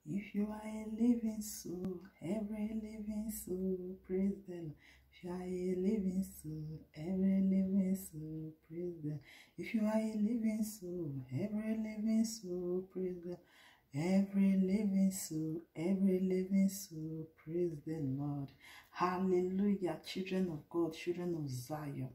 If you are a living soul, every living soul, praise the Lord. If you are a living soul, every living soul, praise the Lord. If you are a living soul, every living soul, praise the Lord. Every living soul, praise the Lord. Hallelujah, children of God, children of Zion.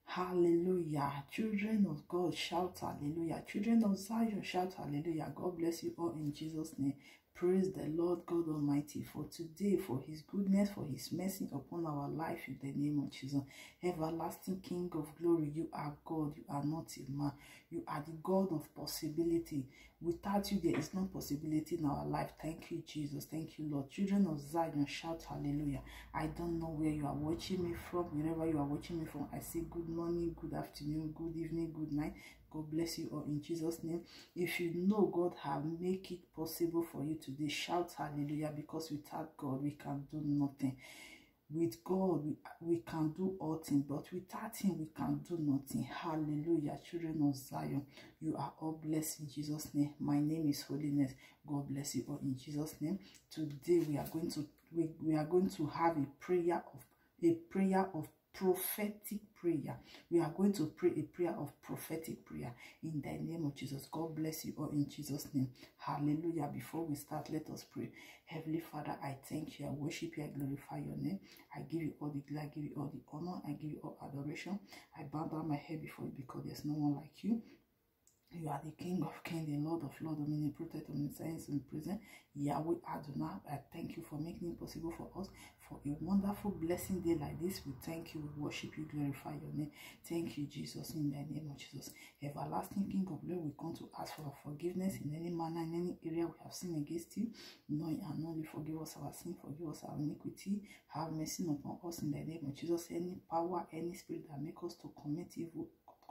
Hallelujah. Children of God, shout hallelujah. Children of Zion, shout hallelujah. God bless you all in Jesus' name. Praise the Lord God Almighty for today, for his goodness, for his mercy upon our life in the name of Jesus. Everlasting King of glory, you are God, you are not a man. You are the God of possibility. Without you, there is no possibility in our life. Thank you, Jesus. Thank you, Lord. Children of Zion, shout hallelujah. I don't know where you are watching me from. Wherever you are watching me from, I say good morning, good afternoon, good evening, good night. God bless you all in Jesus' name. If you know God have make it possible for you today, shout hallelujah, because without God, we can do nothing. With God, we can do all things, but without him, we can do nothing. Hallelujah. Children of Zion, you are all blessed in Jesus' name. My name is Holiness. God bless you all in Jesus' name. Today, we are going to have a prayer of prophetic prayer. We are going to pray a prayer of prophetic prayer in the name of Jesus. God bless you all in Jesus' name. Hallelujah. Before we start, let us pray. Heavenly Father, I thank you, I worship you, I glorify your name. I give you all the glory, I give you all the honor, I give you all adoration. I bow down my head before you because there's no one like you. You are the King of Kings, the Lord of Lords, omnipotent, omniscient, omnipresent. Yahweh Adonai, I thank you for making it possible for us. For a wonderful blessing day like this, we thank you, we worship you, glorify your name. Thank you, Jesus, in the name of Jesus. Everlasting King of glory, we come to ask for forgiveness in any manner, in any area we have sinned against you. Knowing and unknowingly, forgive us our sin, forgive us our iniquity. Have mercy upon us in the name of Jesus. Any power, any spirit that make us to commit evil,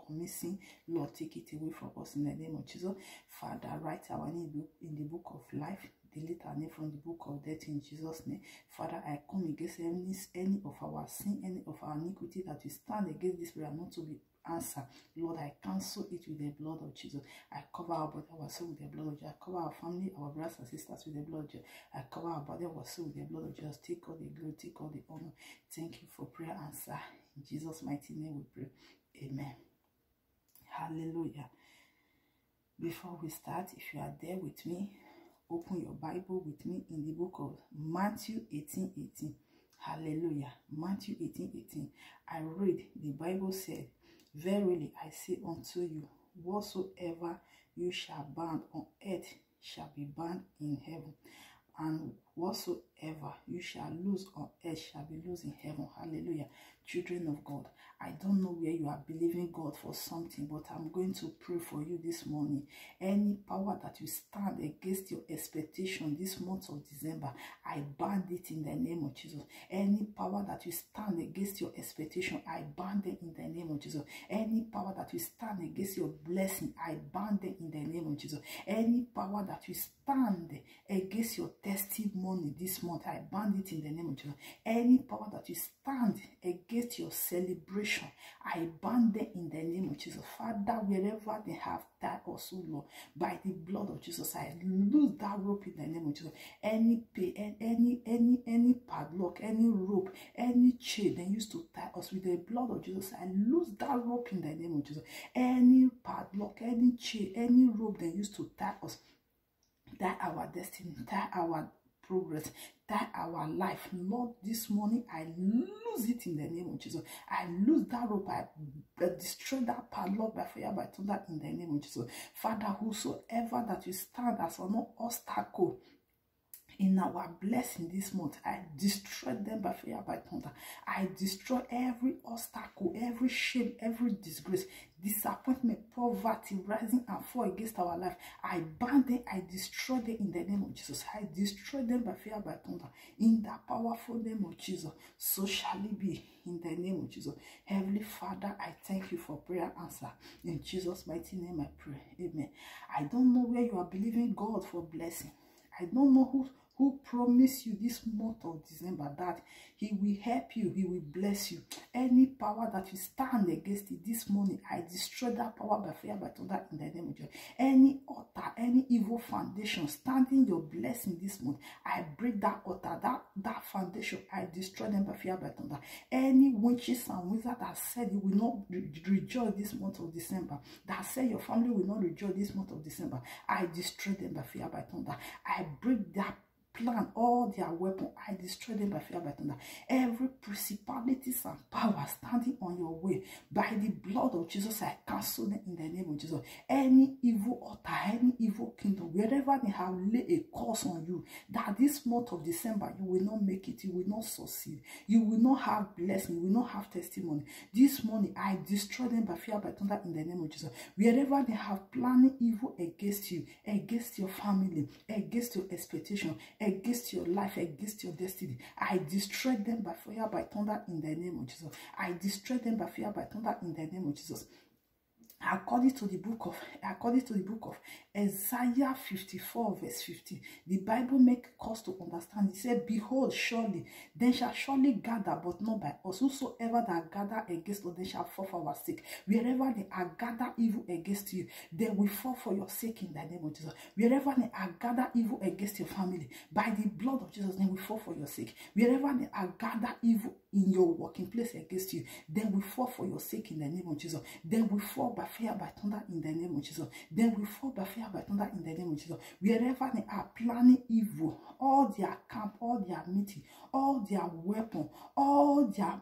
missing, Lord, take it away from us in the name of Jesus. Father, write our name in the book of life, delete our name from the book of death in Jesus' name. Father, I come against any of our sin, any of our iniquity that we stand against this prayer not to be answered. Lord, I cancel it with the blood of Jesus. I cover our body, our soul with the blood of Jesus. I cover our family, our brothers and sisters with the blood of Jesus. I cover our body, our soul with the blood of Jesus. Take all the glory, take all the honor. Thank you for prayer answer. In Jesus' mighty name we pray. Amen. Hallelujah. Before we start, if you are there with me, open your Bible with me in the book of Matthew 18:18. Hallelujah. Matthew 18:18. I read, the Bible said, verily I say unto you, whatsoever you shall bind on earth shall be bound in heaven, and whatsoever you shall lose on earth shall be loosed in heaven. Hallelujah. Children of God, I don't know where you are believing God for something, but I'm going to pray for you this morning. Any power that you stand against your expectation this month of December, I ban it in the name of Jesus. Any power that you stand against your expectation, I ban it in the name of Jesus. Any power that you stand against your blessing, I ban it in the name of Jesus. Any power that you stand against your testimony this month, I ban it in the name of Jesus. Any power that you stand against your celebration, I ban them in the name of Jesus. Father, wherever they have tied us, oh Lord, by the blood of Jesus, I lose that rope in the name of Jesus. Any pain, any padlock, any rope, any chain they used to tie us with the blood of Jesus, I lose that rope in the name of Jesus. Any padlock, any chain, any rope they used to tie us, tie our destiny, tie our progress, tie our life, Lord, this morning I lose it in the name of Jesus. I lose that rope, I destroy that padlock by fire, by thunder in the name of Jesus. Father, whosoever that you stand as an obstacle in our blessing this month, I destroy them by fire, by thunder. I destroy every obstacle, every shame, every disgrace, disappointment, poverty, rising and fall against our life. I ban them, I destroy them in the name of Jesus. I destroy them by fire, by thunder, in the powerful name of Jesus. So shall it be in the name of Jesus. Heavenly Father, I thank you for prayer answer. In Jesus' mighty name I pray. Amen. I don't know where you are believing God for blessing. I don't know who promised you this month of December that he will help you, he will bless you. Any power that will stand against it this morning, I destroy that power by fire, by thunder in the name of Jesus. Any altar, any evil foundation standing your blessing this month, I break that altar, that foundation. I destroy them by fire, by thunder. Any witches and wizards that said you will not rejoice this month of December, that said your family will not rejoice this month of December, I destroy them by fire, by thunder. I break that plan, all their weapons, I destroy them by fire, by thunder. Every principalities and power standing on your way, by the blood of Jesus, I cancel them in the name of Jesus. Any evil altar, any evil kingdom, wherever they have laid a curse on you, that this month of December you will not make it, you will not succeed, you will not have blessing, you will not have testimony. This morning I destroy them by fire, by thunder in the name of Jesus. Wherever they have planning evil against you, against your family, against your expectation, against your life, against your destiny, I destroy them by fire, by thunder in the name of Jesus. I destroy them by fire, by thunder in the name of Jesus. According to the book of Isaiah 54 verse 15, the Bible makes us to understand. It said, behold, surely they shall surely gather, but not by us. Whosoever that gather against us, they shall fall for our sake. Wherever they are gathered evil against you, they will fall for your sake in the name of Jesus. Wherever they are gathered evil against your family, by the blood of Jesus, they will fall for your sake. Wherever they are gathered evil in your working place against you, they will fall for your sake in the name of Jesus. They will fall by fire, by thunder in the name of Jesus. They will fall by fire, by thunder in the name of Jesus. Wherever they are planning evil, all their camp, all their meeting, all their weapon, all their,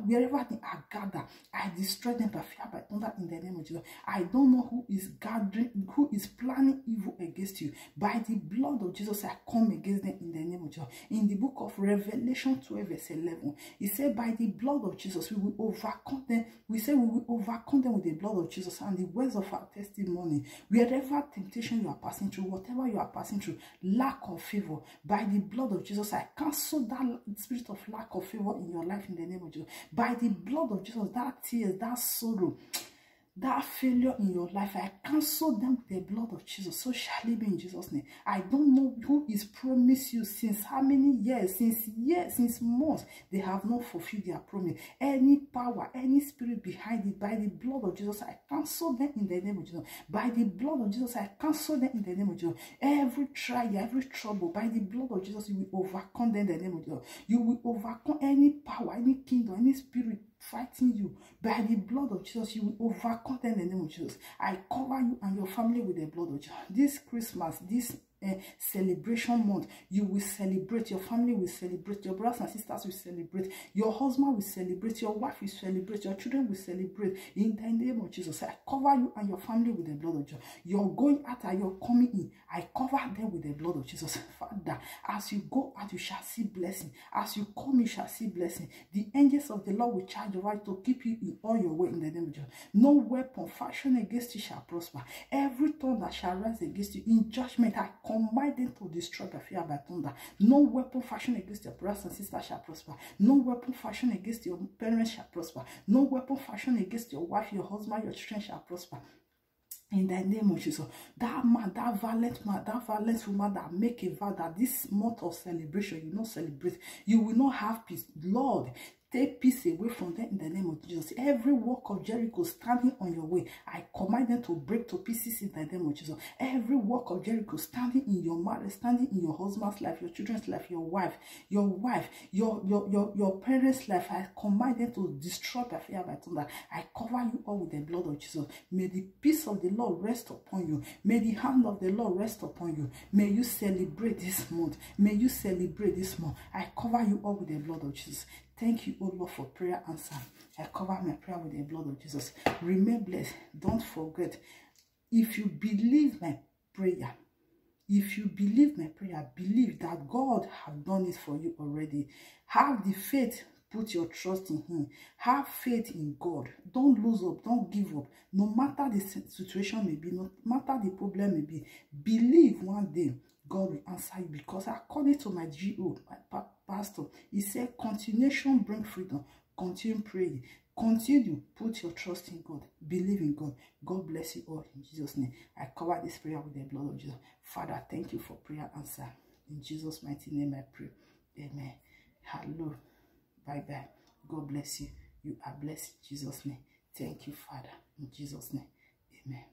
wherever they are gathered, I destroy them by fire, by thunder in the name of Jesus. I don't know who is gathering, who is planning evil against you. By the blood of Jesus, I come against them in the name of Jesus. In the book of Revelation 12 verse 11, he said, by the blood of Jesus, we will overcome them. We say we will overcome them with the blood of Jesus and the words of our testimony. Wherever temptation you are passing through, whatever you are passing through, lack of favor, by the blood of Jesus, I cancel that spirit of lack of favor in your life in the name of Jesus. By the blood of Jesus, that tears, that sorrow, that failure in your life, I cancel them with the blood of Jesus. So shall it be in Jesus' name. I don't know who is promised you since how many years, since months, they have not fulfilled their promise. Any power, any spirit behind it, by the blood of Jesus, I cancel them in the name of Jesus. By the blood of Jesus, I cancel them in the name of Jesus. Every trial, every trouble, by the blood of Jesus, you will overcome them in the name of Jesus. You will overcome any power, any kingdom, any spirit fighting you. By the blood of Jesus, you will overcome them in the name of Jesus. I cover you and your family with the blood of Jesus. This Christmas, this celebration month, you will celebrate, your family will celebrate, your brothers and sisters will celebrate, your husband will celebrate, your wife will celebrate, your children will celebrate in the name of Jesus. I cover you and your family with the blood of Jesus. You're going out and you're coming in, I cover them with the blood of Jesus. Father, as you go out, you shall see blessing. As you come, you shall see blessing. The angels of the Lord will charge over you to keep you in all your way in the name of Jesus. No weapon fashioned against you shall prosper. Every tongue that shall rise against you in judgment, I command them to destroy by fire, by thunder. No weapon fashioned against your brothers and sisters shall prosper. No weapon fashioned against your parents shall prosper. No weapon fashioned against your wife, your husband, your children shall prosper. In the name of Jesus, that man, that violent woman that make a vow that this month of celebration, you not celebrate, you will not have peace. Lord, take peace away from them in the name of Jesus. Every work of Jericho standing on your way, I command them to break to pieces in the name of Jesus. Every work of Jericho standing in your marriage, standing in your husband's life, your children's life, your parents' life, I command them to destroy by fire, by thunder. I cover you all with the blood of Jesus. May the peace of the Lord rest upon you. May the hand of the Lord rest upon you. May you celebrate this month. May you celebrate this month. I cover you all with the blood of Jesus. Thank you, O Lord, for prayer answer. I cover my prayer with the blood of Jesus. Remain blessed. Don't forget, if you believe my prayer, believe that God has done it for you already. Have the faith. Put your trust in Him. Have faith in God. Don't lose up. Don't give up. No matter the situation may be, no matter the problem may be, believe one day God will answer you, because according to my GO, my pastor, he said, continuation brings freedom. Continue praying. Continue. Put your trust in God. Believe in God. God bless you all in Jesus' name. I cover this prayer with the blood of Jesus. Father, thank you for prayer answer. In Jesus' mighty name I pray. Amen. Hello. Bye-bye. God bless you. You are blessed in Jesus' name. Thank you, Father. In Jesus' name. Amen.